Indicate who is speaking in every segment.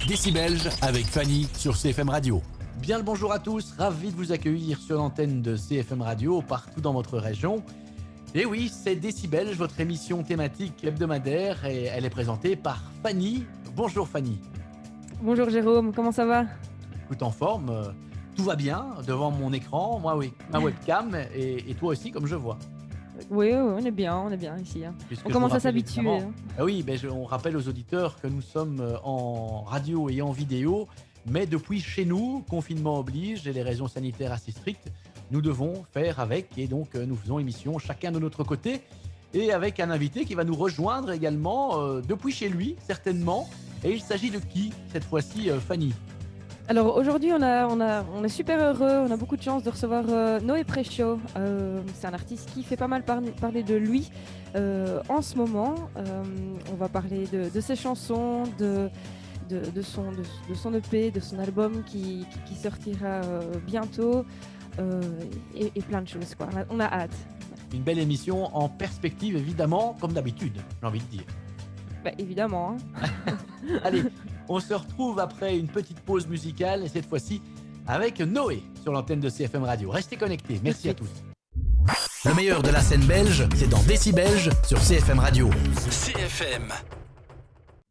Speaker 1: Décibelge avec Fanny sur CFM Radio.
Speaker 2: Bien le bonjour à tous, ravi de vous accueillir sur l'antenne de CFM Radio partout dans votre région. Et oui, c'est Décibelge, votre émission thématique hebdomadaire et elle est présentée par Fanny. Bonjour Fanny.
Speaker 3: Bonjour Jérôme, comment ça va?
Speaker 2: Écoute, en forme, tout va bien devant mon écran, moi oui, ma webcam et toi aussi comme je vois.
Speaker 3: Oui, on est bien ici. Hein.
Speaker 2: Puisque
Speaker 3: On
Speaker 2: je
Speaker 3: commence
Speaker 2: vous
Speaker 3: à
Speaker 2: rappelle
Speaker 3: s'habituer.
Speaker 2: évidemment-
Speaker 3: Hein.
Speaker 2: Ah oui, on rappelle aux auditeurs que nous sommes en radio et en vidéo, mais depuis chez nous, confinement oblige et les raisons sanitaires assez strictes, nous devons faire avec et donc nous faisons émission chacun de notre côté et avec un invité qui va nous rejoindre également depuis chez lui, certainement. Et il s'agit de qui cette fois-ci, Fanny?
Speaker 3: Alors aujourd'hui, on est super heureux, on a beaucoup de chance de recevoir Noé Préchaud. C'est un artiste qui fait pas mal parler de lui en ce moment. On va parler de ses chansons, de son EP, de son album qui sortira bientôt et plein de choses. Quoi. On a hâte.
Speaker 2: Une belle émission en perspective, évidemment, comme d'habitude, j'ai envie de dire.
Speaker 3: Bah, évidemment. Hein.
Speaker 2: Allez, on se retrouve après une petite pause musicale et cette fois-ci avec Noé sur l'antenne de CFM Radio. Restez connectés, merci à tous.
Speaker 1: Le meilleur de la scène belge, c'est dans Décibelge sur CFM Radio.
Speaker 4: CFM.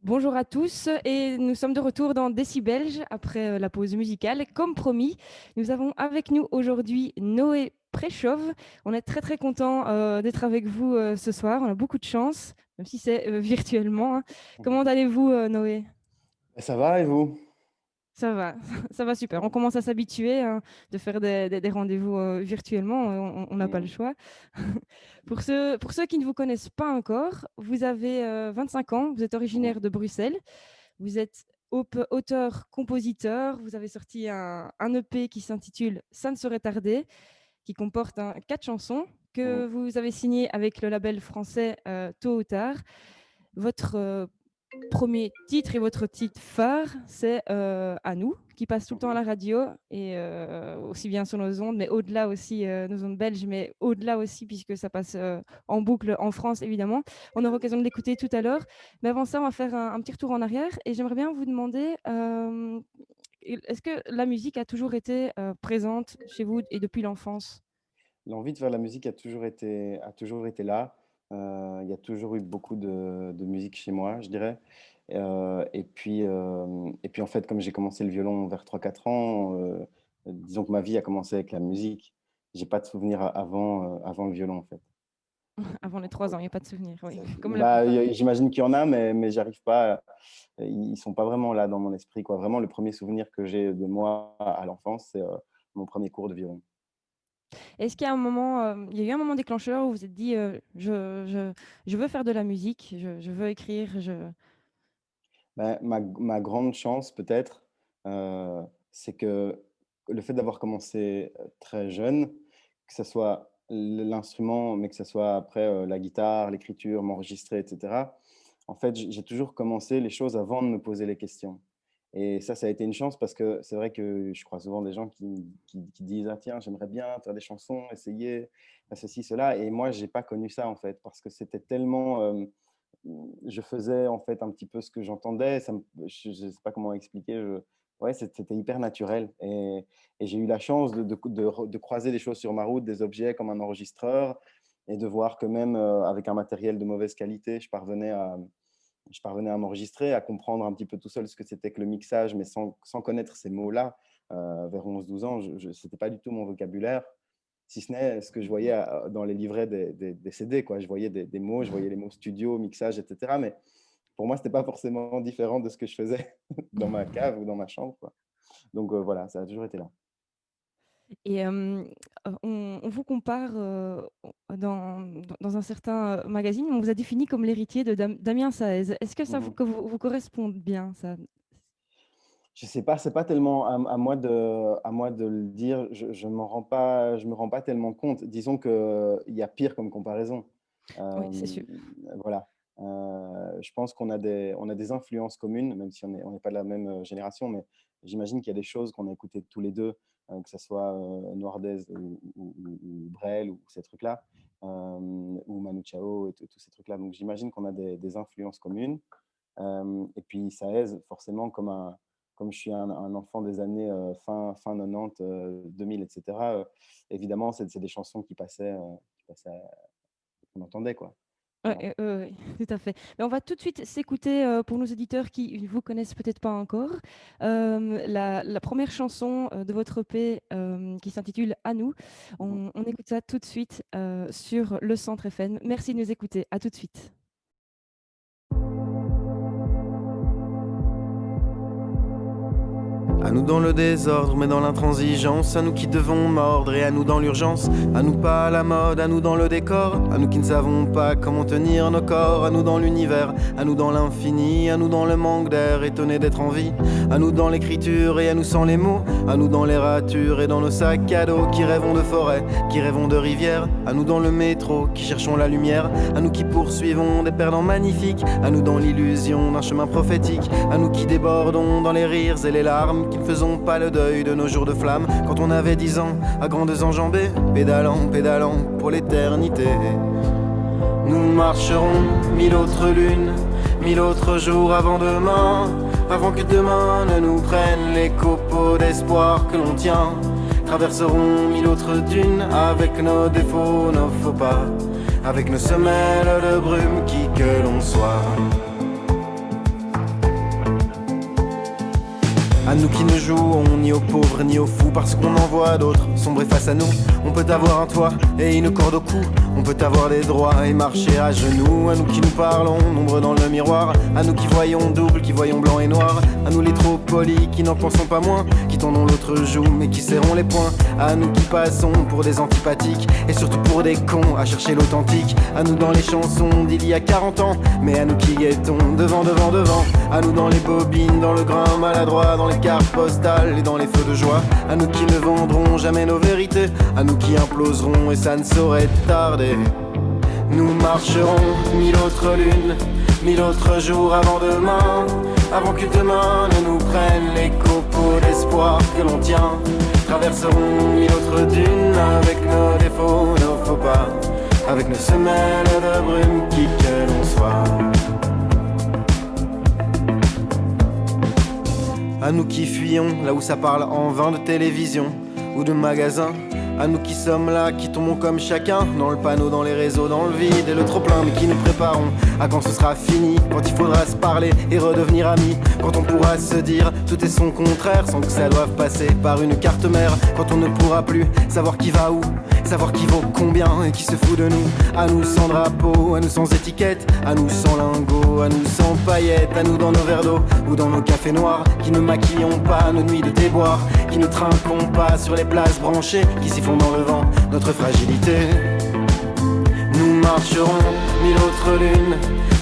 Speaker 3: Bonjour à tous et nous sommes de retour dans Décibelge après la pause musicale. Comme promis, nous avons avec nous aujourd'hui Noé Préchauve. On est très content d'être avec vous ce soir. On a beaucoup de chance, même si c'est virtuellement. Hein. Comment allez-vous Noé?
Speaker 5: Ça va et vous?
Speaker 3: Ça va, ça va super. On commence à s'habituer hein, de faire des rendez-vous virtuellement. On n'a pas le choix. Pour ceux qui ne vous connaissent pas encore, vous avez 25 ans, vous êtes originaire de Bruxelles, vous êtes auteur-compositeur, vous avez sorti un EP qui s'intitule Ça ne saurait tarder, qui comporte 4 chansons que vous avez signées avec le label français Tôt ou Tard. Votre premier titre et votre titre phare, c'est À nous, qui passe tout le temps à la radio et aussi bien sur nos ondes, mais au-delà aussi, nos ondes belges, mais au-delà aussi, puisque ça passe en boucle en France, évidemment. On aura l'occasion de l'écouter tout à l'heure. Mais avant ça, on va faire un petit retour en arrière et j'aimerais bien vous demander est-ce que la musique a toujours été présente chez vous et depuis l'enfance?
Speaker 5: L'envie de faire la musique a toujours été là. Il y a toujours eu beaucoup de musique chez moi, je dirais. Et puis en fait, comme j'ai commencé le violon vers 3 4 ans, disons que ma vie a commencé avec la musique. J'ai pas de souvenir avant le violon, en fait.
Speaker 3: Avant les 3 ans, il n'y a pas de souvenir, oui. Comme la
Speaker 5: Bah,
Speaker 3: plupart.
Speaker 5: j'imagine qu'il y en a, mais j'arrive pas. Ils sont pas vraiment là dans mon esprit, quoi. Vraiment, le premier souvenir que j'ai de moi à l'enfance, c'est mon premier cours de violon.
Speaker 3: Est-ce qu'il y a un moment, il y a eu un moment déclencheur où vous vous êtes dit, je veux faire de la musique, je veux écrire,
Speaker 5: Bah, ma grande chance peut-être, c'est que le fait d'avoir commencé, très jeune, que ça soit l'instrument, mais que ça soit après, la guitare, l'écriture, m'enregistrer et cetera. En fait, j'ai toujours commencé les choses avant de me poser les questions et ça a été une chance parce que c'est vrai que je crois souvent des gens qui disent: «Ah tiens, j'aimerais bien faire des chansons, essayer, ceci, cela» et moi j'ai pas connu ça en fait parce que c'était tellement, je faisais en fait un petit peu ce que j'entendais. Je ne sais pas comment expliquer. Ouais, c'était hyper naturel. Et j'ai eu la chance de croiser des choses sur ma route, des objets comme un enregistreur, et de voir que même avec un matériel de mauvaise qualité, je parvenais à m'enregistrer, à comprendre un petit peu tout seul ce que c'était que le mixage, mais sans connaître ces mots-là. Vers 11 12 ans, ce n'était pas du tout mon vocabulaire, si ce n'est ce que je voyais dans les livrets des CD, quoi. Je voyais des mots, je voyais les mots studio, mixage, etc. Mais pour moi, ce n'était pas forcément différent de ce que je faisais dans ma cave ou dans ma chambre, quoi. Donc voilà, ça a toujours été là.
Speaker 3: et on vous compare, dans un certain, magazine, on vous a défini comme l'héritier de Damien Saez. Est-ce que ça
Speaker 5: Mhm.
Speaker 3: vous correspond bien ça?
Speaker 5: Je sais pas, c'est pas tellement à moi de le dire. Je me rends pas tellement compte. Disons que il y a pire comme comparaison.
Speaker 3: Oui, c'est
Speaker 5: Euh,
Speaker 3: sûr.
Speaker 5: voilà. Je pense qu'on a des influences communes, même si on n'est pas de la même génération, mais j'imagine qu'il y a des choses qu'on a écoutées tous les deux, que ce soit Noirdaise ou Brel ou ces trucs-là, ou Manu Chao et tous ces trucs-là. Donc j'imagine qu'on a des influences communes. Et puis ça aide forcément comme je suis un enfant des années fin 90, 2000, etc. Évidemment, c'est des chansons qu'on entendait, quoi.
Speaker 3: Ouais,
Speaker 5: Voilà.
Speaker 3: ouais, tout à fait. Mais on va tout de suite s'écouter, pour nos auditeurs qui ne vous connaissent peut-être pas encore, la première chanson de votre EP qui s'intitule À nous. On écoute ça tout de suite sur le Centre FM. Merci de nous écouter. À tout de suite.
Speaker 4: À nous dans le désordre, mais dans l'intransigeance. À nous qui devons mordre et à nous dans l'urgence. À nous pas à la mode, à nous dans le décor. À nous qui ne savons pas comment tenir nos corps. À nous dans l'univers, à nous dans l'infini. À nous dans le manque d'air, étonné d'être en vie. À nous dans l'écriture et à nous sans les mots. À nous dans les ratures et dans nos sacs à dos. Qui rêvons de forêt, qui rêvons de rivière. À nous dans le métro, qui cherchons la lumière. À nous qui poursuivons des perdants magnifiques. À nous dans l'illusion d'un chemin prophétique. À nous qui débordons dans les rires et les larmes. Qui ne faisons pas le deuil de nos jours de flamme. Quand on avait 10 ans, à grandes enjambées, pédalant, pédalant pour l'éternité. Nous marcherons 1000 autres lunes, 1000 autres jours avant demain. Avant que demain ne nous prenne les copeaux d'espoir que l'on tient. Traverserons 1000 autres dunes avec nos défauts, nos faux pas. Avec nos semelles de brume, qui que l'on soit. À nous qui ne jouons ni aux pauvres ni aux fous, parce qu'on en voit d'autres sombrer face à nous. On peut avoir un toit et une corde au cou. On peut avoir des droits et marcher à genoux. À nous qui nous parlons, nombreux dans le miroir. À nous qui voyons double, qui voyons blanc et noir. À nous les trop polis, qui n'en pensons pas moins. Qui tendons l'autre joue, mais qui serrons les poings. À nous qui passons pour des antipathiques. Et surtout pour des cons, à chercher l'authentique. À nous dans les chansons d'il y a 40 ans. Mais à nous qui guettons, devant, devant, devant. À nous dans les bobines, dans le grain maladroit. Dans les cartes postales et dans les feux de joie. À nous qui ne vendrons jamais nos vérités. À nous qui imploserons et ça ne saurait tarder. Nous marcherons 1000 autres lunes, 1000 autres jours avant demain. Avant que demain ne nous prenne les copeaux d'espoir que l'on tient. Traverserons 1000 autres dunes avec nos défauts, nos faux pas. Avec nos semelles de brume, qui que l'on soit. À nous qui fuyons là où ça parle en vain de télévision ou de magasins. À nous qui sommes là, qui tombons comme chacun dans le panneau, dans les réseaux, dans le vide et le trop-plein, mais qui nous préparons à quand ce sera fini, quand il faudra se parler et redevenir amis, quand on pourra se dire tout est son contraire sans que ça doive passer par une carte mère, quand on ne pourra plus savoir qui va où, savoir qui vaut combien et qui se fout de nous. À nous sans drapeau, à nous sans étiquette, à nous sans lingots, à nous sans paillettes, à nous dans nos verres d'eau ou dans nos cafés noirs, qui ne maquillons pas nos nuits de déboire, qui ne trinquons pas sur les places branchées, qui sifflons dans le vent notre fragilité. Nous marcherons 1000 autres lunes,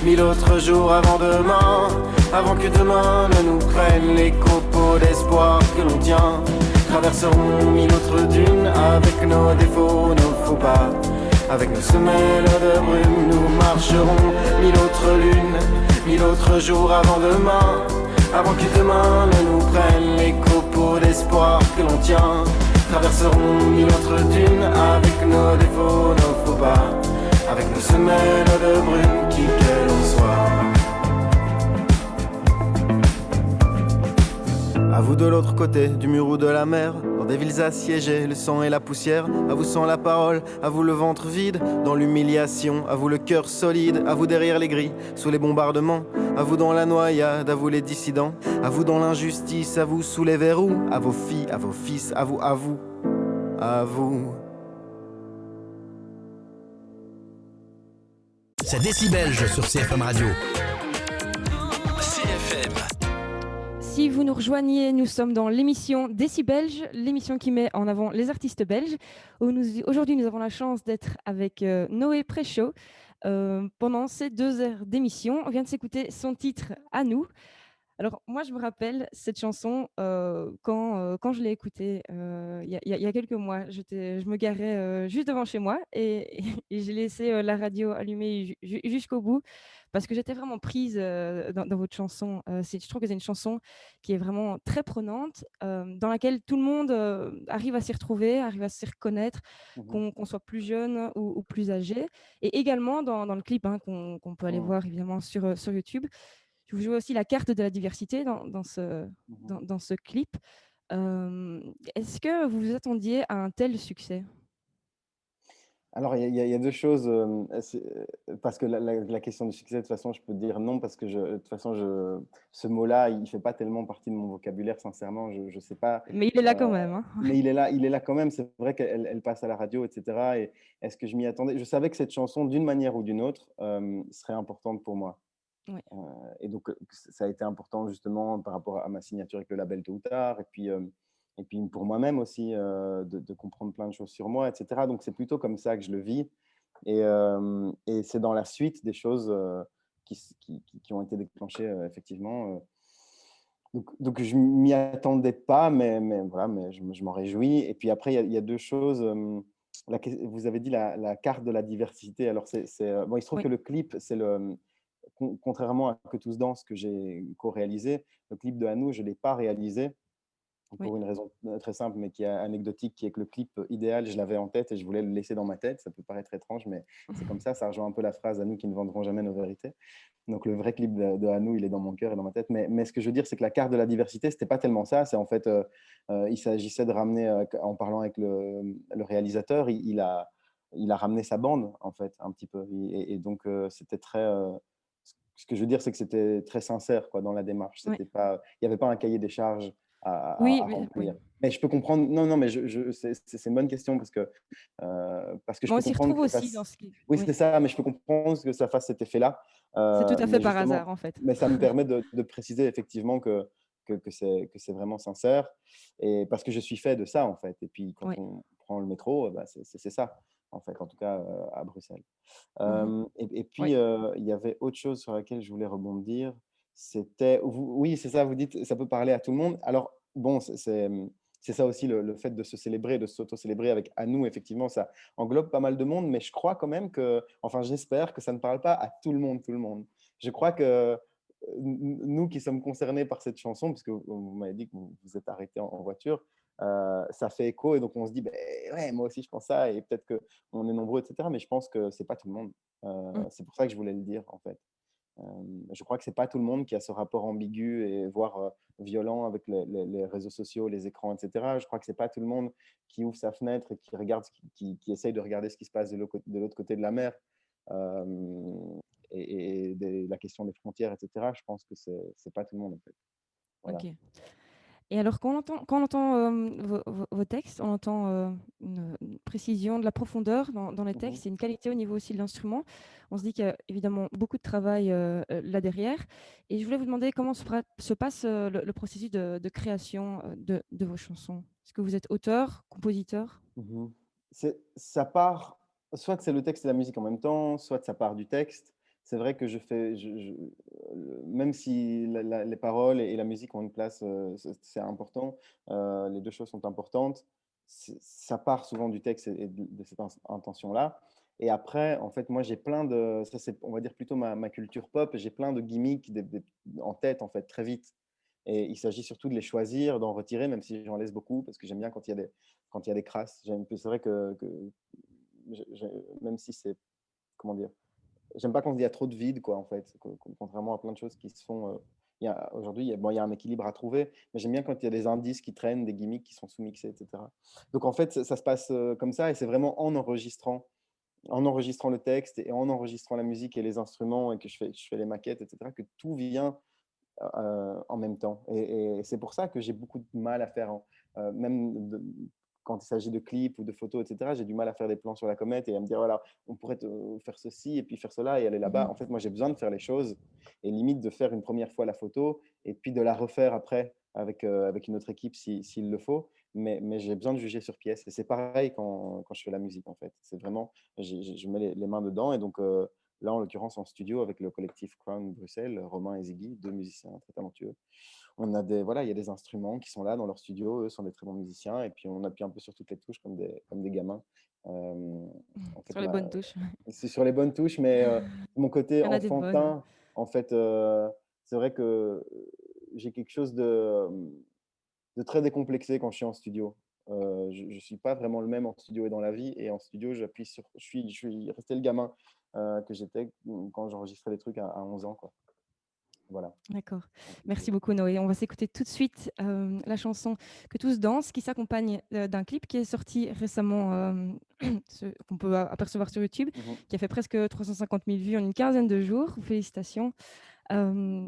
Speaker 4: 1000 autres jours avant demain. Avant que demain ne nous prenne les copeaux d'espoir que l'on tient. Traverserons 1000 autres dunes avec nos défauts, nos faux pas. Avec nos semelles de brume, nous marcherons 1000 autres lunes, 1000 autres jours avant demain. Avant que demain ne nous prenne les copeaux d'espoir que l'on tient. Traverserons 1000 autres dunes avec nos défauts, nos faux pas. Avec nos semelles de brume, qui que l'on soit. À vous de l'autre côté du mur ou de la mer, dans des villes assiégées, le sang et la poussière. À vous sans la parole, à vous le ventre vide, dans l'humiliation. À vous le cœur solide, à vous derrière les grilles, sous les bombardements. À vous dans la noyade, à vous les dissidents. À vous dans l'injustice, à vous sous les verrous. À vos filles, à vos fils, à vous, à vous, à vous.
Speaker 1: C'est Décibelge sur CFM Radio.
Speaker 6: CFM.
Speaker 3: Si vous nous rejoignez, nous sommes dans l'émission Décibelge, l'émission qui met en avant les artistes belges. Aujourd'hui, nous avons la chance d'être avec Noé Préchaud. Pendant ces 2 heures d'émission, on vient de s'écouter son titre « À nous ». Alors, moi, je me rappelle cette chanson quand je l'ai écoutée il y a quelques mois. Je me garais juste devant chez moi et j'ai laissé la radio allumée jusqu'au bout parce que j'étais vraiment prise dans votre chanson. Je trouve que c'est une chanson qui est vraiment très prenante, dans laquelle tout le monde arrive à s'y retrouver, arrive à s'y reconnaître, qu'on soit plus jeune ou plus âgé. Et également dans le clip qu'on peut aller voir évidemment sur YouTube. vous jouez aussi la carte de la diversité dans
Speaker 5: Mhm.
Speaker 3: dans ce clip. Est-ce que vous vous attendiez à un tel succès?
Speaker 5: Alors, il y a 2 choses, parce que la question du succès, de toute façon, je peux dire non parce que de toute façon, ce mot-là, il ne fait pas tellement partie de mon vocabulaire, sincèrement, je sais pas,
Speaker 3: Mais il est
Speaker 5: heu,
Speaker 3: là quand même, hein.
Speaker 5: mais il est là quand même. C'est vrai qu'elle passe à la radio et cetera, et est-ce que je m'y attendais? Je savais que cette chanson, d'une manière ou d'une autre, serait importante pour moi.
Speaker 3: Ouais.
Speaker 5: Heu et donc, ça a été important justement par rapport à ma signature avec le label Tôt ou Tard, et puis pour moi-même aussi, de comprendre plein de choses sur moi et cetera. Donc c'est plutôt comme ça que je le vis, et c'est dans la suite des choses, qui ont été déclenchées, effectivement, donc je m'y attendais pas, mais voilà, mais je m'en réjouis. Et puis après, il y a 2 choses, vous avez dit la carte de la diversité. Alors bon, il se trouve
Speaker 3: Oui,
Speaker 5: que le clip, c'est contrairement à Que tous dansent que j'ai co-réalisé, le clip de Hanou, je ne l'ai pas réalisé
Speaker 3: oui.
Speaker 5: pour une raison très simple, mais qui est anecdotique, qui est que le clip idéal, je l'avais en tête et je voulais le laisser dans ma tête. Ça peut paraître étrange, mais c'est comme ça rejoint un peu la phrase: «À nous qui ne vendront jamais nos vérités». Donc le vrai clip de Hanou, il est dans mon cœur et dans ma tête. Mais ce que je veux dire, c'est que la carte de la diversité, c'était pas tellement ça. C'est en fait, il s'agissait de ramener, en parlant avec le réalisateur, il a ramené sa bande, en fait, un petit peu. Et donc, c'était très. Ce que je veux dire, c'est que c'était très sincère, quoi, dans la démarche.
Speaker 3: Ouais.
Speaker 5: C'était pas, il n'y avait pas un cahier des charges
Speaker 3: Oui,
Speaker 5: à
Speaker 3: mais oui.
Speaker 5: remplir. Mais je peux comprendre. Non, non, mais c'est une bonne question parce que je
Speaker 3: Moi,
Speaker 5: peux
Speaker 3: on s'y
Speaker 5: comprendre
Speaker 3: retrouve
Speaker 5: que ça
Speaker 3: aussi dans
Speaker 5: fasse.
Speaker 3: ce clip.
Speaker 5: Oui,
Speaker 3: Oui,
Speaker 5: c'est ça, mais je peux comprendre que ça fasse cet effet-là.
Speaker 3: c'est tout à fait
Speaker 5: Mais
Speaker 3: par hasard,
Speaker 5: justement,
Speaker 3: en fait.
Speaker 5: mais ça me permet de préciser effectivement que c'est vraiment sincère, et parce que je suis fait de ça, en fait. Et puis quand
Speaker 3: Oui.
Speaker 5: on prend le métro, bah, c'est ça, en fait, en tout cas, à Bruxelles.
Speaker 3: Mmh.
Speaker 5: Et
Speaker 3: Oui.
Speaker 5: puis, il y avait autre chose sur laquelle je voulais rebondir. C'était oui, c'est ça, vous dites: «Ça peut parler à tout le monde». Alors bon, c'est ça aussi le fait de se célébrer, de s'auto-célébrer avec «à nous», effectivement, ça englobe pas mal de monde, mais je crois quand même enfin, j'espère que ça ne parle pas à tout le monde, tout le monde. Je crois que, nous qui sommes concernés par cette chanson, parce que vous m'avez dit que vous vous êtes arrêtés en voiture, ça fait écho, et donc on se dit: «Beh, ouais, moi aussi je pense ça», et peut-être qu'on est nombreux et cetera, mais je pense que c'est pas tout le monde.
Speaker 3: Mmh.
Speaker 5: C'est pour ça que je voulais le dire, en fait. Je crois que c'est pas tout le monde qui a ce rapport ambigu et voire, violent avec les réseaux sociaux, les écrans et cetera. Je crois que c'est pas tout le monde qui ouvre sa fenêtre et qui regarde qui essaye de regarder ce qui se passe de l'autre côté de la mer. Hem la question des frontières et cetera, je pense que c'est pas tout le monde, en fait. Voilà.
Speaker 3: OK. Et alors, quand on entend vos textes, on entend une précision, de la profondeur dans les
Speaker 5: Mmh.
Speaker 3: textes et une qualité au niveau aussi de l'instrument. On se dit qu'il y a évidemment beaucoup de travail là derrière. Et je voulais vous demander comment se passe le processus de création de vos chansons. Est-ce que vous êtes auteur, compositeur?
Speaker 5: Mmh. Ça part, soit c'est le texte et la musique en même temps, soit ça part du texte. C'est vrai que je fais même si les paroles et la musique ont une place, c'est important, les 2 choses sont importantes. Ça part souvent du texte et de cette intention-là. Et après, en fait, moi, j'ai plein de ça, c'est, on va dire, plutôt ma culture pop. J'ai plein de gimmicks en tête, en fait, très vite, et il s'agit surtout de les choisir, d'en retirer, même si j'en laisse beaucoup parce que j'aime bien quand il y a des crasses. C'est vrai que même si c'est, comment dire, j'aime pas quand il y a trop de vide, quoi, en fait, contrairement à plein de choses qui se font. Aujourd'hui, bon, il y a un équilibre à trouver, mais j'aime bien quand il y a des indices qui traînent, des gimmicks qui sont sous-mixés, etc. Donc en fait, ça se passe comme ça, et c'est vraiment en enregistrant le texte et en enregistrant la musique et les instruments, et que je fais les maquettes, etc., que tout vient en même temps. Et c'est pour ça que j'ai beaucoup de mal à faire, même quand il s'agit de clips ou de photos, etc., j'ai du mal à faire des plans sur la comète et à me dire, voilà, on pourrait faire ceci et puis faire cela et aller là-bas.
Speaker 3: Mhm.
Speaker 5: En fait, moi, j'ai besoin de faire les choses, et limite de faire une première fois la photo et puis de la refaire après avec une autre équipe s'il le faut. Mais j'ai besoin de juger sur pièce. Et c'est pareil quand je fais la musique, en fait. C'est vraiment, je mets les mains dedans. Et donc, là, en l'occurrence, en studio avec le collectif Crown Bruxelles, Romain et Ziggy, 2 musiciens très talentueux. Voilà, il y a des instruments qui sont là dans leur studio, eux sont des très bons musiciens, et puis on appuie un peu sur toutes les touches comme des gamins. En fait,
Speaker 3: Sur les bonnes touches.
Speaker 5: c'est sur les bonnes touches, mais mon côté
Speaker 3: Il y en a des bonnes.
Speaker 5: enfantin, en fait, c'est vrai que j'ai quelque chose de très décomplexé quand je suis en studio. Je ne suis pas vraiment le même en studio et dans la vie. Et en studio, je suis resté le gamin que j'étais quand j'enregistrais des trucs à 11 ans, quoi. Voilà.
Speaker 3: D'accord. Merci beaucoup, Noé. On va s'écouter tout de suite la chanson Que tous dansent, qui s'accompagne d'un clip qui est sorti récemment, qu'on peut apercevoir sur YouTube,
Speaker 5: Mhm.
Speaker 3: qui a fait presque 350 000 vues en une quinzaine de jours. Félicitations. Euh,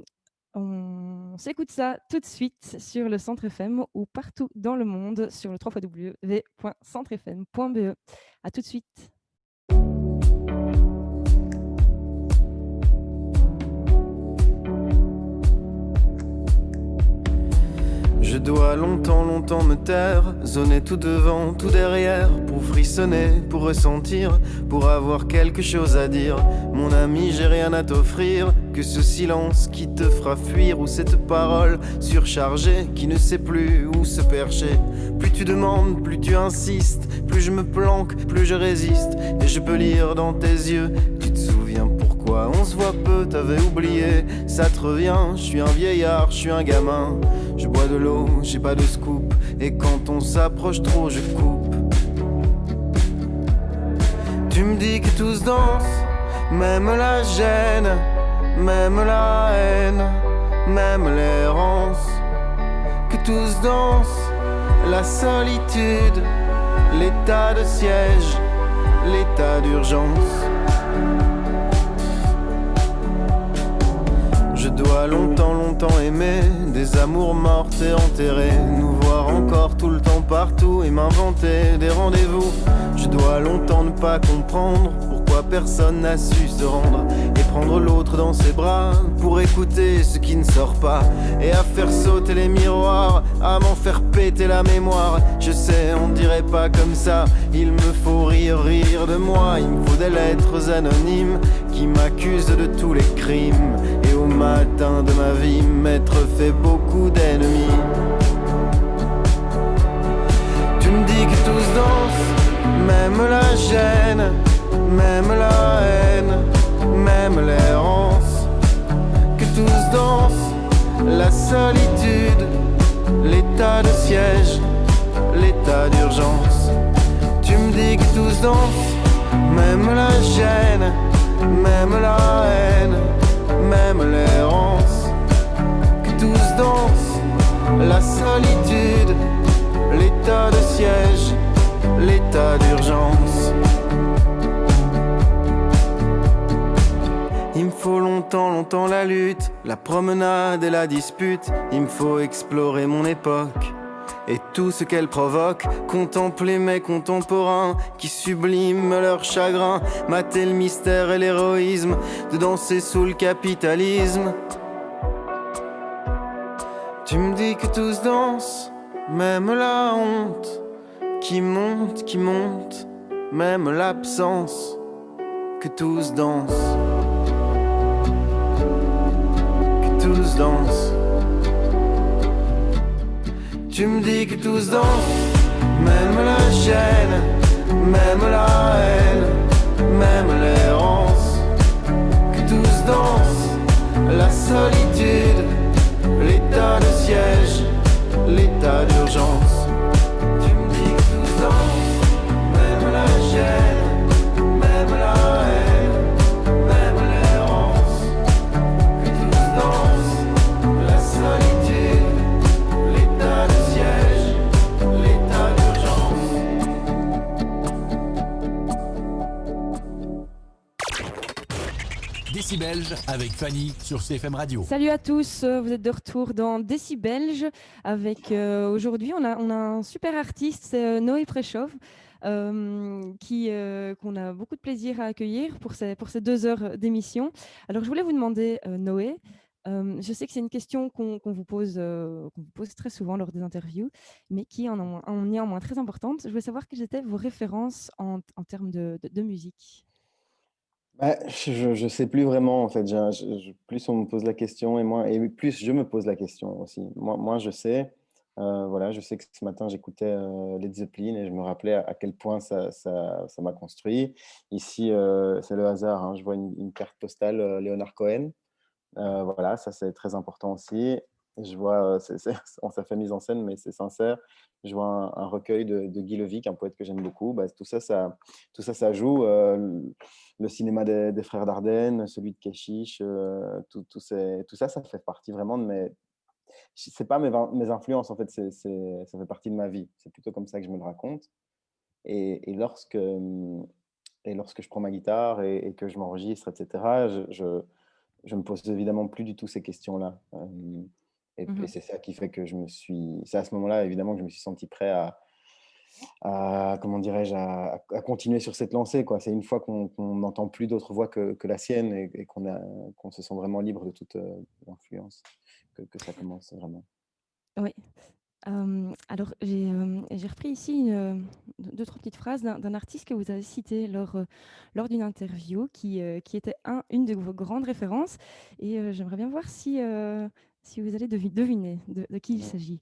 Speaker 3: on s'écoute ça tout de suite sur le Centre FM ou partout dans le monde sur le www.centrefm.be. À tout de suite.
Speaker 4: Je dois longtemps, longtemps me taire, zoner tout devant, tout derrière, pour frissonner, pour ressentir, pour avoir quelque chose à dire. Mon ami, j'ai rien à t'offrir, que ce silence qui te fera fuir, ou cette parole surchargée qui ne sait plus où se percher. Plus tu demandes, plus tu insistes, plus je me planque, plus je résiste, et je peux lire dans tes yeux, tu te souviens pourquoi on se voit peu, t'avais oublié, ça te revient, je suis un vieillard, je suis un gamin. Je bois de l'eau, j'ai pas de scoop, et quand on s'approche trop, je coupe. Tu me dis que tous dansent, même la gêne, même la haine, même l'errance. Que tous dansent, la solitude, l'état de siège, l'état d'urgence. Je dois longtemps, longtemps aimer des amours mortes et enterrées, nous voir encore tout le temps partout et m'inventer des rendez-vous. Je dois longtemps ne pas comprendre pourquoi personne n'a su se rendre et prendre l'autre dans ses bras pour écouter ce qui ne sort pas et à faire sauter les miroirs, à m'en faire péter la mémoire. Je sais, on dirait pas comme ça, il me faut rire, rire de moi. Il me faut des lettres anonymes qui m'accusent de tous les crimes. Et au matin de ma vie, m'être fait beaucoup d'ennemis. Tu me dis que tous dansent, même la gêne, même la haine, même l'errance. Que tous dansent, la solitude, l'état de siège, l'état d'urgence. Tu me dis que tous dansent, même la gêne, même la haine, même l'errance. Que tous dansent, la solitude, l'état de siège, l'état d'urgence. Il me faut longtemps, longtemps la lutte, la promenade et la dispute. Il me faut explorer mon époque et tout ce qu'elle provoque, contempler mes contemporains qui subliment leur chagrin, mater le mystère et l'héroïsme de danser sous le capitalisme. Tu me dis que tous dansent, même la honte qui monte, même l'absence, que tous dansent, que tous dansent. Tu me dis que tous dansent, même la gêne, même la haine, même l'errance. Que tous dansent, la solitude, l'état de siège, l'état d'urgence. Tu me dis que tous dansent, même la gêne, même la haine, même l'errance. Que tous dansent, la solitude, l'état de siège, l'état d'urgence.
Speaker 1: Décibelge avec Fanny sur CFM Radio.
Speaker 3: Salut à tous, vous êtes de retour dans Décibelge avec aujourd'hui on a un super artiste, c'est Noé Préchov, qu'on a beaucoup de plaisir à accueillir pour ces 2 heures d'émission. Alors je voulais vous demander, Noé, je sais que c'est une question qu'on vous pose très souvent lors des interviews, mais qui en néanmoins très importante. Je voulais savoir quelles étaient vos références en termes de musique.
Speaker 5: Bah, je sais plus vraiment en fait. Plus on me pose la question et plus je me pose la question aussi. Moi je sais. Voilà, je sais que ce matin j'écoutais Led Zeppelin et je me rappelais à quel point ça m'a construit. Ici, c'est le hasard, hein, je vois une carte postale Leonard Cohen. Voilà, ça c'est très important aussi. Je vois, ça fait mise en scène, mais c'est sincère. Je vois un recueil de Guy Levic, un poète que j'aime beaucoup. Bah, tout ça, ça joue. Le cinéma des frères Dardenne, celui de Keshish, tout ça, ça fait partie vraiment de mes. C'est pas mes influences, en fait, ça fait partie de ma vie. C'est plutôt comme ça que je me le raconte. Et lorsque je prends ma guitare et que je m'enregistre, etc., je me pose évidemment plus du tout ces questions-là. Et
Speaker 3: Mhm.
Speaker 5: c'est ça qui fait que c'est à ce moment-là, évidemment, que je me suis senti prêt comment dirais-je, à continuer sur cette lancée, quoi. C'est une fois qu'on n'entend plus d'autres voix que la sienne et qu'on se sent vraiment libre de toute influence que ça commence vraiment.
Speaker 3: Oui. Alors, j'ai repris ici deux, trois petites phrases d'un artiste que vous avez cité lors d'une interview qui était une de vos grandes références. Et j'aimerais bien voir si vous allez deviner de qui il
Speaker 5: Ouais.
Speaker 3: s'agit.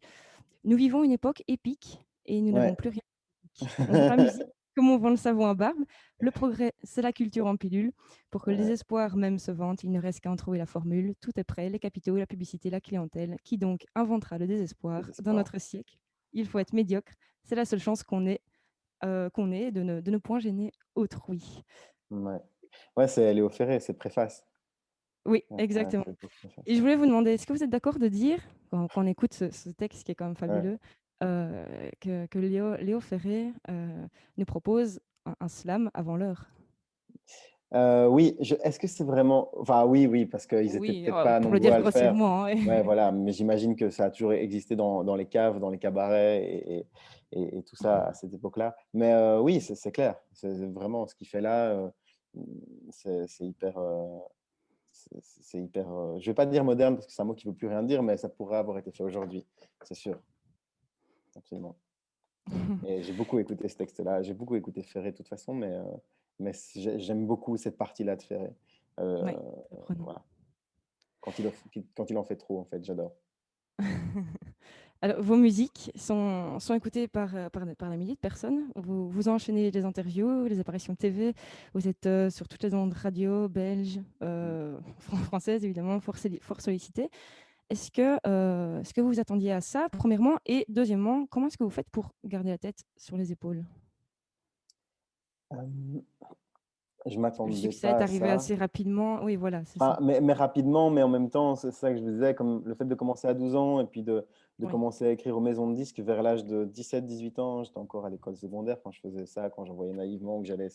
Speaker 3: Nous vivons une époque épique et nous n'avons
Speaker 5: Ouais.
Speaker 3: plus rien d'épique. On vend la musique comme on vend le savon à barbe. Le progrès, c'est la culture en pilule. Pour que le
Speaker 5: Ouais,
Speaker 3: désespoir même se vante, il ne reste qu'à en trouver la formule. Tout est prêt, les capitaux, la publicité, la clientèle. Qui donc inventera le désespoir dans
Speaker 5: désespoir.
Speaker 3: notre siècle? Il faut être médiocre. C'est la seule chance qu'on ait de ne point gêner autrui.
Speaker 5: Ouais. Ouais, c'est Léo Ferré, c'est préface.
Speaker 3: Oui,
Speaker 5: Ouais, ouais,
Speaker 3: exactement.
Speaker 5: c'est le préface,
Speaker 3: Et je
Speaker 5: ouais.
Speaker 3: voulais vous demander, est-ce que vous êtes d'accord de dire, quand on écoute ce texte qui est quand même
Speaker 5: Ouais.
Speaker 3: fabuleux, que Léo Ferré nous propose un slam avant l'heure?
Speaker 5: Oui, est-ce que c'est vraiment. Enfin, oui, oui, parce qu'ils étaient
Speaker 3: Oui,
Speaker 5: peut-être pas
Speaker 3: pour le
Speaker 5: nombreux
Speaker 3: dire
Speaker 5: à le faire.
Speaker 3: grossièrement, hein.
Speaker 5: Ouais, voilà, mais j'imagine que ça a toujours existé dans les caves, dans les cabarets et tout ça à cette époque-là. Mais oui, c'est clair. C'est vraiment ce qu'il fait là. C'est hyper. C'est hyper. Je vais pas dire moderne parce que c'est un mot qui veut plus rien dire, mais ça pourrait avoir été fait aujourd'hui, c'est sûr. Absolument. Et j'ai beaucoup écouté ce texte-là. J'ai beaucoup écouté Ferré de toute façon, mais j'aime beaucoup cette partie-là de Ferré. Euh,
Speaker 3: Oui, apprenons.
Speaker 5: voilà. Quand il en fait trop, en fait, j'adore.
Speaker 3: Alors, vos musiques sont écoutées par des milliers de personnes. Vous enchaînez les interviews, les apparitions TV. Vous êtes sur toutes les ondes radio, belges, françaises, évidemment, fort sollicitées. Est-ce que vous vous attendiez à ça, premièrement? Et deuxièmement, comment est-ce que vous faites pour garder la tête sur les épaules?
Speaker 5: Euh, je
Speaker 3: Le
Speaker 5: m'attendais
Speaker 3: succès
Speaker 5: pas
Speaker 3: est
Speaker 5: à
Speaker 3: arrivé
Speaker 5: ça.
Speaker 3: assez rapidement. Oui, voilà, c'est ça.
Speaker 5: Enfin, mais rapidement, mais en même temps, c'est ça que je vous disais, comme le fait de commencer à 12 ans et puis de
Speaker 3: Oui.
Speaker 5: commencer à écrire aux maisons de disques vers l'âge de 17-18 ans. J'étais encore à l'école secondaire quand je faisais ça, quand j'envoyais naïvement, que j'allais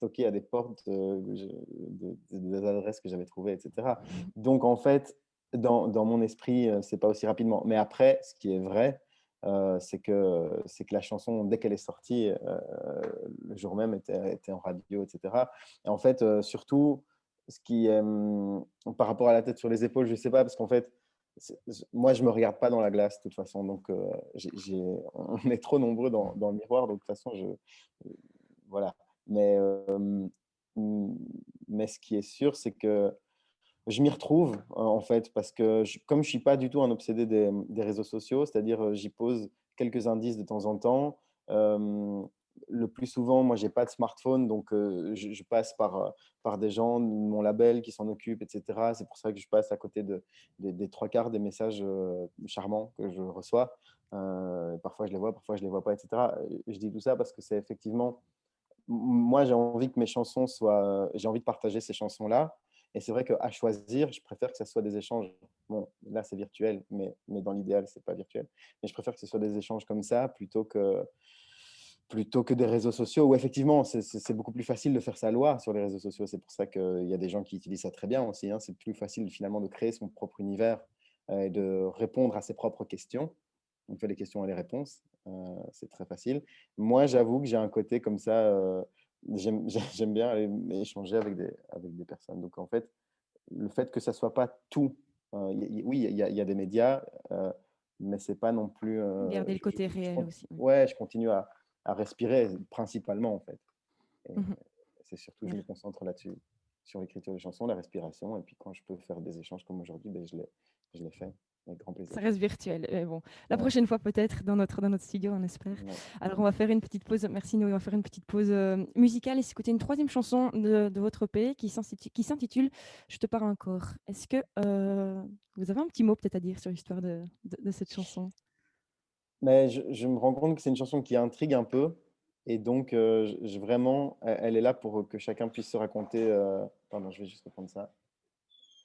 Speaker 5: toquer à des portes, des adresses que j'avais trouvées, etc. Donc, en fait, dans mon esprit, c'est pas aussi rapidement. Mais après, ce qui est vrai, c'est que la chanson, dès qu'elle est sortie, le jour même, était en radio, etc. Et en fait, surtout, ce qui est par rapport à la tête sur les épaules, je sais pas, parce qu'en fait, moi, je me regarde pas dans la glace, de toute façon. Donc, on est trop nombreux dans le miroir. Donc, de toute façon, voilà. Mm, mais ce qui est sûr, c'est que je m'y retrouve, en fait, parce que comme je suis pas du tout un obsédé des réseaux sociaux, c'est-à-dire j'y pose quelques indices de temps en temps. euh, le plus souvent, moi, j'ai pas de smartphone, donc je passe par des gens de mon label qui s'en occupent, etc. C'est pour ça que je passe à côté des trois quarts des messages charmants que je reçois. Parfois, je les vois, parfois, je les vois pas, etc. Je dis tout ça parce que c'est effectivement moi, j'ai envie que mes chansons soient. J'ai envie de partager ces chansons-là. Et c'est vrai qu'à choisir, je préfère que ce soit des échanges. Bon, là, c'est virtuel, mais dans l'idéal, c'est pas virtuel. Mais je préfère que ce soit des échanges comme ça plutôt que des réseaux sociaux où effectivement, c'est beaucoup plus facile de faire sa loi sur les réseaux sociaux. C'est pour ça qu'il y a des gens qui utilisent ça très bien aussi, hein. C'est plus facile finalement de créer son propre univers et de répondre à ses propres questions. On fait les questions et les réponses. C'est très facile. Moi, j'avoue que j'ai un côté comme ça. J'aime bien aller échanger avec des personnes. Donc, en fait, le fait que ça soit pas tout. Oui, il y a des médias, mais c'est pas non plus.
Speaker 3: Garder le côté réel aussi. Oui.
Speaker 5: Ouais, je continue à respirer principalement, en fait. Et
Speaker 3: Mhm.
Speaker 5: c'est surtout, je me concentre là-dessus, sur l'écriture des chansons, la respiration. Et puis, quand je peux faire des échanges comme aujourd'hui, ben, je les fais. avec grand plaisir.
Speaker 3: Ça reste virtuel. Mais bon, la
Speaker 5: Ouais.
Speaker 3: prochaine fois peut-être dans notre studio, on espère.
Speaker 5: Ouais.
Speaker 3: Alors on va faire une petite pause. Merci Noé. On va faire une petite pause musicale et s'écouter une troisième chanson de votre EP qui s'intitule Je te parle encore. Est-ce que vous avez un petit mot peut-être à dire sur l'histoire de cette chanson?
Speaker 5: Mais je me rends compte que c'est une chanson qui intrigue un peu. Et donc, vraiment, elle est là pour que chacun puisse se raconter. Pardon, je vais juste reprendre ça.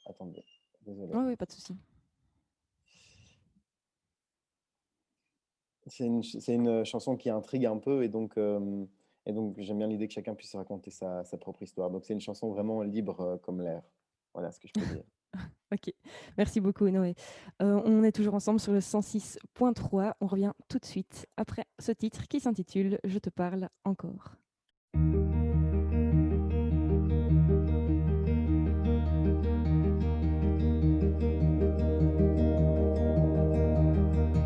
Speaker 5: Attendez, désolé.
Speaker 3: Oui, oui, pas de souci.
Speaker 5: C'est une chanson qui intrigue un peu. Et donc j'aime bien l'idée que chacun puisse se raconter sa propre histoire. Donc, c'est une chanson vraiment libre comme l'air. Voilà ce que je peux dire.
Speaker 3: Ok, merci beaucoup Noé. On est toujours ensemble sur le 106.3. On revient tout de suite après ce titre qui s'intitule Je te parle encore.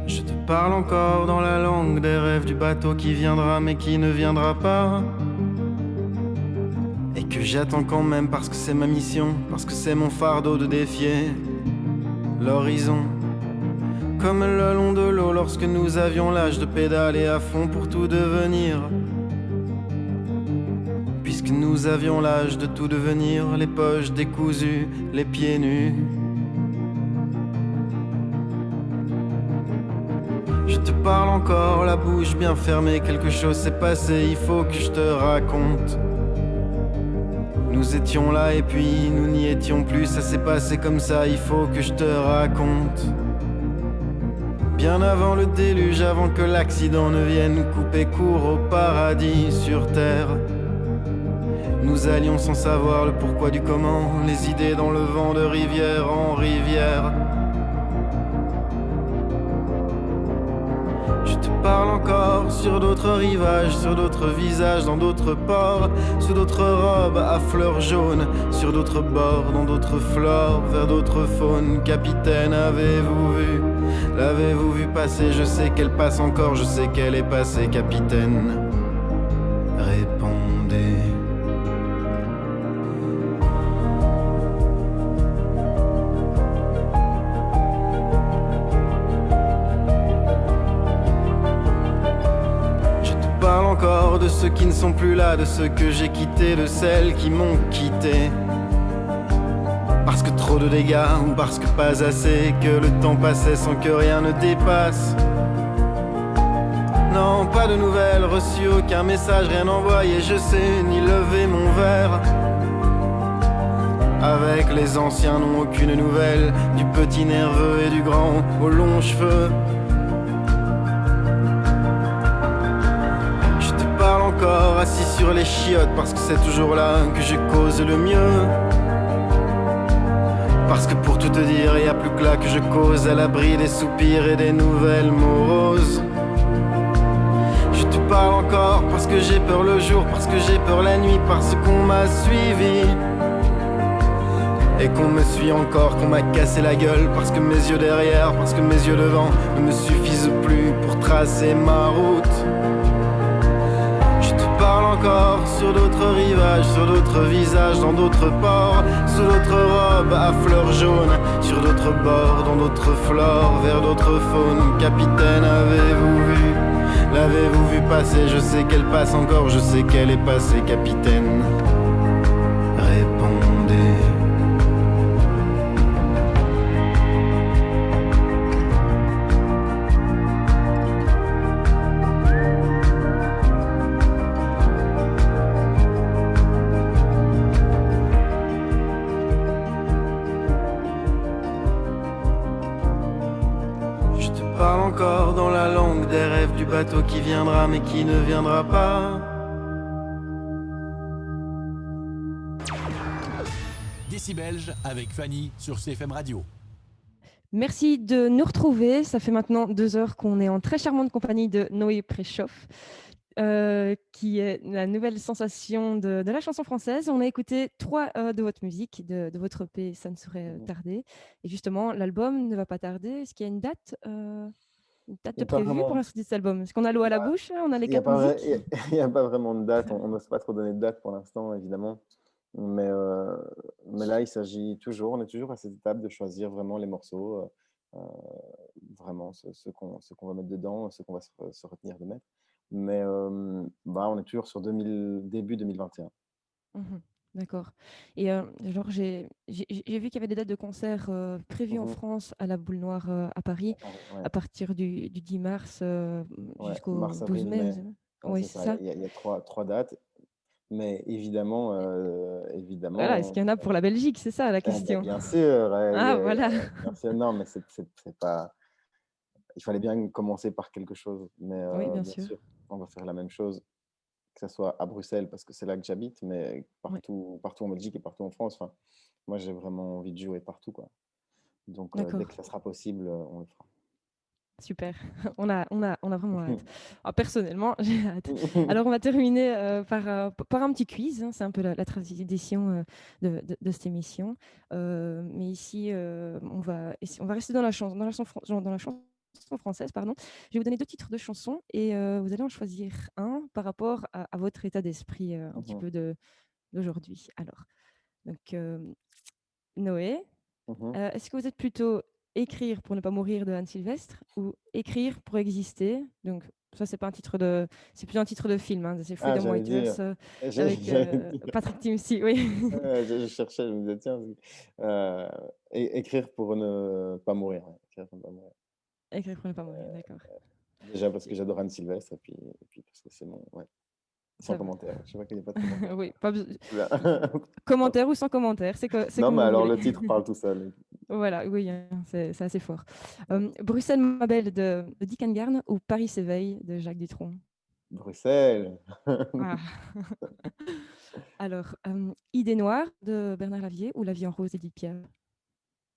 Speaker 4: Je te parle encore dans la langue des rêves du bateau qui viendra mais qui ne viendra pas. Et que j'attends quand même parce que c'est ma mission, parce que c'est mon fardeau de défier l'horizon. Comme le long de l'eau lorsque nous avions l'âge de pédaler à fond pour tout devenir. Puisque nous avions l'âge de tout devenir, les poches décousues, les pieds nus. Je te parle encore, la bouche bien fermée, quelque chose s'est passé, il faut que je te raconte. Nous étions là et puis nous n'y étions plus, ça s'est passé comme ça, il faut que je te raconte. Bien avant le déluge, avant que l'accident ne vienne couper court au paradis sur terre. Nous allions sans savoir le pourquoi du comment, les idées dans le vent de rivière en rivière. Je te parle encore sur d'autres rivages, sur d'autres visages, dans d'autres ports, sous d'autres robes à fleurs jaunes, sur d'autres bords, dans d'autres flores, vers d'autres faunes. Capitaine, avez-vous vu? L'avez-vous vu passer? Je sais qu'elle passe encore, je sais qu'elle est passée, capitaine. Répondez. De ceux qui ne sont plus là, de ceux que j'ai quittés, de celles qui m'ont quitté. Parce que trop de dégâts ou parce que pas assez, que le temps passait sans que rien ne dépasse. Non, pas de nouvelles reçues, aucun message, rien envoyé, je sais, ni lever mon verre. Avec les anciens, non, aucune nouvelle, du petit nerveux et du grand aux longs cheveux. Encore assis sur les chiottes parce que c'est toujours là que je cause le mieux. Parce que pour tout te dire, y a plus que là que je cause, à l'abri des soupirs et des nouvelles moroses. Je te parle encore parce que j'ai peur le jour, parce que j'ai peur la nuit, parce qu'on m'a suivi. Et qu'on me suit encore, qu'on m'a cassé la gueule, parce que mes yeux derrière, parce que mes yeux devant ne me suffisent plus pour tracer ma route. Encore sur d'autres rivages, sur d'autres visages, dans d'autres ports, sous d'autres robes à fleurs jaunes, sur d'autres bords, dans d'autres flores, vers d'autres faunes. Capitaine, avez-vous vu? L'avez-vous vu passer? Je sais qu'elle passe encore, je sais qu'elle est passée, capitaine. Répondez. Bateau qui viendra mais qui ne viendra pas.
Speaker 1: Décibelge avec Fanny sur CFM Radio.
Speaker 3: Merci de nous retrouver. Ça fait maintenant 2 heures qu'on est en très charmante compagnie de Noé Préchoff, qui est la nouvelle sensation de la chanson française. On a écouté 3 de votre musique, de votre EP, ça ne saurait tarder. Et justement, l'album ne va pas tarder. Est-ce qu'il y a une date de prévue pour la sortie de cet album? Est-ce qu'on a l'eau à la bouche? On a les cartes musiques?
Speaker 5: Il n'y a pas vraiment de date. On ne sait pas trop donner de date pour l'instant, évidemment. Mais là, on est toujours à cette étape de choisir vraiment les morceaux. vraiment ce qu'on va mettre dedans, ce qu'on va se retenir de mettre. Mais on est toujours sur début 2021.
Speaker 3: Mhm. D'accord. Et genre, j'ai vu qu'il y avait des dates de concert prévues en
Speaker 5: Mhm.
Speaker 3: France à la Boule Noire à Paris
Speaker 5: Ouais,
Speaker 3: à partir du 10 mars
Speaker 5: ouais.
Speaker 3: jusqu'au
Speaker 5: Mars,
Speaker 3: 12
Speaker 5: avril,
Speaker 3: mai.
Speaker 5: mai. Ouais,
Speaker 3: Oui,
Speaker 5: c'est
Speaker 3: c'est
Speaker 5: ça.
Speaker 3: ça.
Speaker 5: Il y a trois dates. Mais évidemment,
Speaker 3: Voilà, est-ce qu'il y en a pour la Belgique? C'est ça la question.
Speaker 5: bien sûr,
Speaker 3: Ah, voilà.
Speaker 5: bien sûr, non, mais c'est pas. Il fallait bien commencer par quelque chose. Mais
Speaker 3: Oui, bien
Speaker 5: bien
Speaker 3: sûr.
Speaker 5: sûr, on va faire la même chose, que ce soit à Bruxelles, parce que c'est là que j'habite, mais
Speaker 3: Oui,
Speaker 5: partout en Belgique et partout en France. Enfin, moi, j'ai vraiment envie de jouer partout, quoi. Donc, dès
Speaker 3: d'accord.
Speaker 5: que ça sera possible, on le fera.
Speaker 3: Super. On a vraiment hâte. Alors, personnellement, j'ai hâte. Alors, on va terminer par un petit quiz, hein. C'est un peu la tradition de cette émission. Mais ici, on va rester dans la chanson française, pardon. Je vais vous donner 2 titres de chansons et vous allez en choisir un par rapport à votre état d'esprit un petit
Speaker 5: Mhm,
Speaker 3: peu d'aujourd'hui. Alors, donc, Noé,
Speaker 5: mhm.
Speaker 3: est-ce que vous êtes plutôt écrire pour ne pas mourir de Anne Sylvestre ou écrire pour exister? Donc, ça, c'est plus un titre de film, hein, c'est
Speaker 5: Ah,
Speaker 3: Freedom
Speaker 5: j'allais dire.
Speaker 3: Writers avec
Speaker 5: J'allais dire.
Speaker 3: Patrick Timsit, oui.
Speaker 5: Je cherchais, je me disais, tiens, écrire pour ne pas mourir. Ouais, écrire pour ne pas mourir.
Speaker 3: Écrire pour ne pas mourir, d'accord.
Speaker 5: Déjà parce que j'adore Anne Sylvestre, et puis parce que c'est mon. Ouais. Sans
Speaker 3: Ça va.
Speaker 5: commentaire. Je sais pas qu'il n'y a pas de commentaire.
Speaker 3: Oui, pas besoin.
Speaker 5: Oula.
Speaker 3: Commentaire ou sans commentaire, c'est
Speaker 5: Non,
Speaker 3: comme
Speaker 5: mais
Speaker 3: vous
Speaker 5: alors
Speaker 3: voulez.
Speaker 5: le titre parle tout seul.
Speaker 3: Voilà, oui, hein, c'est assez fort. Bruxelles, ma belle de Dick Garn ou Paris s'éveille de Jacques Dutronc?
Speaker 5: Bruxelles.
Speaker 3: Ah. Alors, Idée noire de Bernard Lavier ou La vie en rose d'Édith Piaf?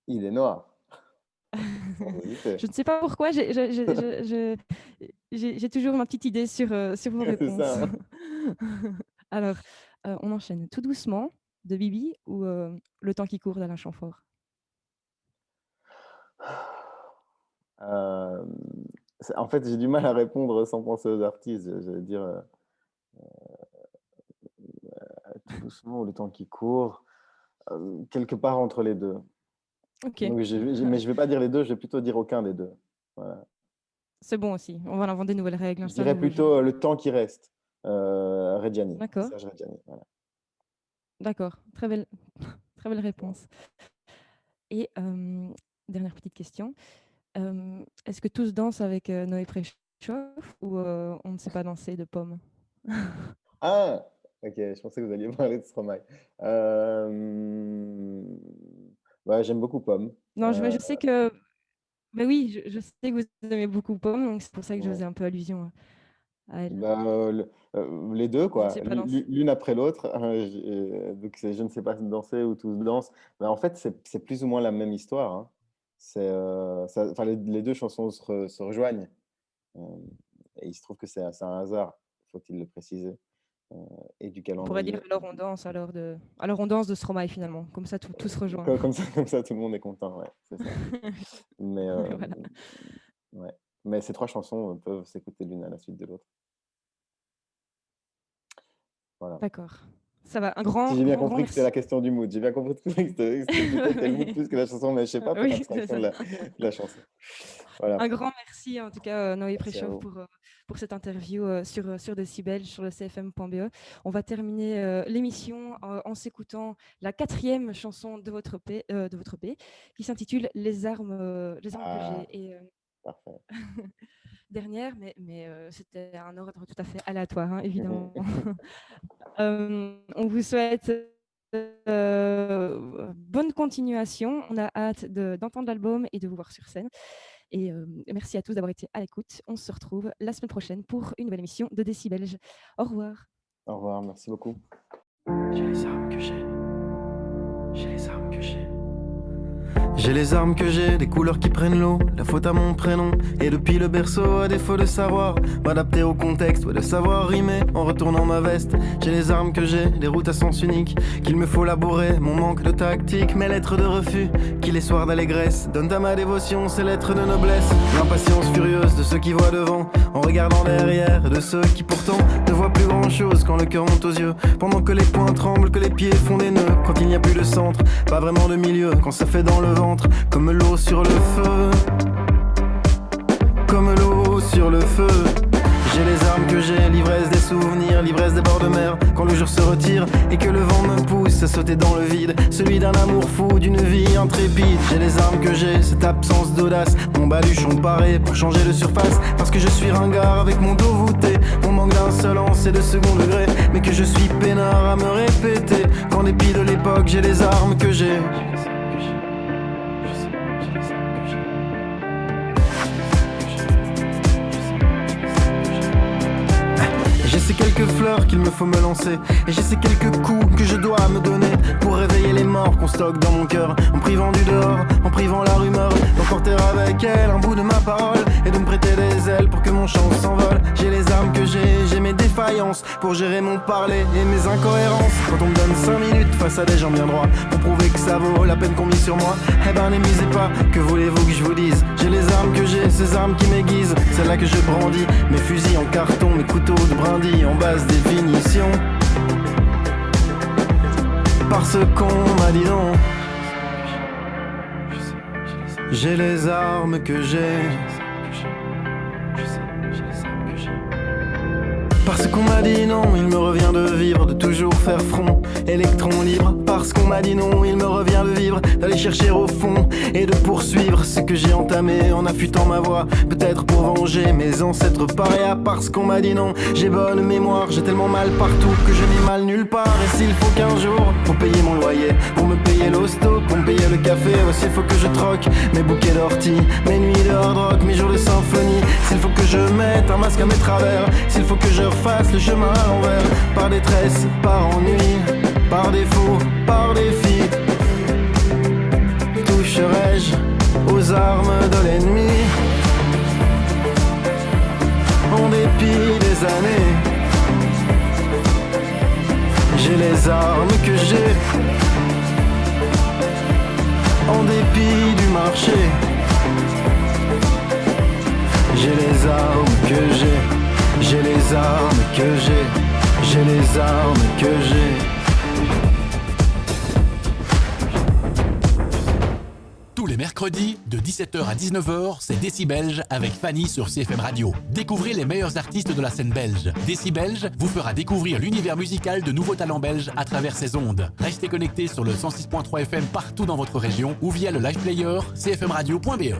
Speaker 5: Il est noir. Sans hésiter.
Speaker 3: Je ne sais pas pourquoi, j'ai toujours ma petite idée sur vos
Speaker 5: C'est
Speaker 3: réponses.
Speaker 5: ça. Hein.
Speaker 3: Alors, on enchaîne tout doucement de Bibi ou Le temps qui court d'Alain Chamfort?
Speaker 5: Euh, En fait, j'ai du mal à répondre sans penser aux artistes. J'allais dire tout doucement, le temps qui court, quelque part entre les deux.
Speaker 3: Ok,
Speaker 5: Donc, mais je vais pas dire les deux, je vais plutôt dire aucun des deux. Voilà.
Speaker 3: c'est bon aussi. On va inventer de nouvelles règles.
Speaker 5: Je
Speaker 3: C'est un
Speaker 5: dirais
Speaker 3: nouveau jeu.
Speaker 5: plutôt le temps qui reste. Reggiani,
Speaker 3: D'accord,
Speaker 5: Serge Reggiani. Voilà.
Speaker 3: d'accord. Très belle réponse. Et dernière petite question. Est-ce que tous dansent avec Noé Préchoff ou on ne sait pas danser de pommes?
Speaker 5: Ah, ok, je pensais que vous alliez parler de Stromae. J'aime beaucoup Pomme.
Speaker 3: Non, je sais que. Mais oui, je sais que vous aimez beaucoup pommes, donc c'est pour ça que je
Speaker 5: Ouais.
Speaker 3: faisais un peu allusion à elle.
Speaker 5: Les deux,
Speaker 3: Je ne
Speaker 5: quoi,
Speaker 3: sais pas danser.
Speaker 5: l'une après l'autre. Donc, je ne sais pas danser ou tous dansent. Mais en fait, c'est plus ou moins la même histoire. Hein. Enfin, les deux chansons se rejoignent. Et il se trouve que c'est un hasard, faut-il le préciser, et du
Speaker 3: On pourrait
Speaker 5: calendrier.
Speaker 3: dire alors on danse, alors on danse de Stromae finalement, comme ça tout se rejoint.
Speaker 5: Comme ça, tout le monde est content, ouais, c'est ça. Mais,
Speaker 3: Voilà.
Speaker 5: ouais. Mais ces trois chansons peuvent s'écouter l'une à la suite de l'autre. Voilà.
Speaker 3: D'accord. Ça va. Un
Speaker 5: Si j'ai bien compris que
Speaker 3: merci.
Speaker 5: c'était la question du mood. J'ai bien compris que c'était peut-être le mood plus que la chanson, mais je ne sais pas pour
Speaker 3: Oui,
Speaker 5: l'abstraction de la chanson. Voilà.
Speaker 3: Un grand merci en tout cas Noé
Speaker 5: Merci à
Speaker 3: Préchoff
Speaker 5: vous.
Speaker 3: pour cette interview sur Decibel, sur le cfm.be. On va terminer l'émission en s'écoutant la 4e chanson de votre EP qui s'intitule Les armes que
Speaker 5: Ah,
Speaker 3: j'ai. Et
Speaker 5: parfait.
Speaker 3: dernière, mais c'était un ordre tout à fait aléatoire, hein, évidemment. On vous souhaite bonne continuation. On a hâte d'entendre l'album et de vous voir sur scène. Et merci à tous d'avoir été à l'écoute. On se retrouve la semaine prochaine pour une nouvelle émission de Décibelge. Au revoir.
Speaker 5: Au revoir, merci beaucoup.
Speaker 4: J'ai les armes que j'ai. J'ai les armes que j'ai. J'ai les armes que j'ai, des couleurs qui prennent l'eau, la faute à mon prénom. Et depuis le berceau, à défaut de savoir m'adapter au contexte, ou de savoir rimer en retournant ma veste. J'ai les armes que j'ai, des routes à sens unique, qu'il me faut labourer, mon manque de tactique, mes lettres de refus, qui les soirs d'allégresse donnent à ma dévotion ces lettres de noblesse. L'impatience furieuse de ceux qui voient devant, en regardant derrière, de ceux qui pourtant ne voient plus grand chose quand le cœur monte aux yeux. Pendant que les poings tremblent, que les pieds font des nœuds, quand il n'y a plus de centre, pas vraiment de milieu, quand ça fait dans le vent. ventre, comme l'eau sur le feu. Comme l'eau sur le feu. J'ai les armes que j'ai, l'ivresse des souvenirs, l'ivresse des bords de mer. Quand le jour se retire et que le vent me pousse à sauter dans le vide, celui d'un amour fou, d'une vie intrépide. J'ai les armes que j'ai, cette absence d'audace, mon baluchon paré pour changer de surface. Parce que je suis ringard avec mon dos voûté, mon manque d'insolence et de second degré, mais que je suis peinard à me répéter. Qu'en dépit de l'époque, j'ai les armes que j'ai. J'ai ces quelques fleurs qu'il me faut me lancer, et j'ai ces quelques coups que je dois me donner pour réveiller les morts qu'on stocke dans mon cœur, en privant du dehors, en privant la rumeur, d'emporter avec elle un bout de ma parole et de me prêter des ailes pour que mon chant s'envole. J'ai les armes que j'ai mes défaillances pour gérer mon parler et mes incohérences. Quand on me donne 5 minutes face à des gens bien droits pour prouver que ça vaut la peine qu'on mise sur moi, eh ben n'émisez pas, que voulez-vous que je vous dise? J'ai les armes que j'ai, ces armes qui m'aiguisent, celles-là que je brandis, mes fusils en carton, mes couteaux de brindilles en basse définition. Parce qu'on m'a dit non. J'ai les armes que j'ai. Parce qu'on m'a dit non, il me revient de vivre, de toujours faire front, électron libre. Parce qu'on m'a dit non, il me revient de vivre, d'aller chercher au fond et de poursuivre ce que j'ai entamé en affûtant ma voix, peut-être pour venger mes ancêtres paria. Parce qu'on m'a dit non, j'ai bonne mémoire, j'ai tellement mal partout que je n'ai mal nulle part. Et s'il faut qu'un jour, pour payer mon loyer, pour me payer l'hosto, pour me payer le café, s'il faut que je troque mes bouquets d'orties, mes nuits de hard rock, mes jours de symphonie, s'il faut que je mette un masque à mes travers, s'il faut que je fasse le chemin à l'envers, par détresse, par ennui, par défaut, par défi, toucherai-je aux armes de l'ennemi, en dépit des années. J'ai les armes que j'ai, en dépit du marché. J'ai les armes que j'ai les armes que j'ai les armes que j'ai.
Speaker 1: Tous les mercredis, de 17h à 19h, c'est Décibelge avec Fanny sur CFM Radio. Découvrez les meilleurs artistes de la scène belge. Décibelge vous fera découvrir l'univers musical de nouveaux talents belges à travers ses ondes. Restez connectés sur le 106.3 FM partout dans votre région ou via le live player cfmradio.be.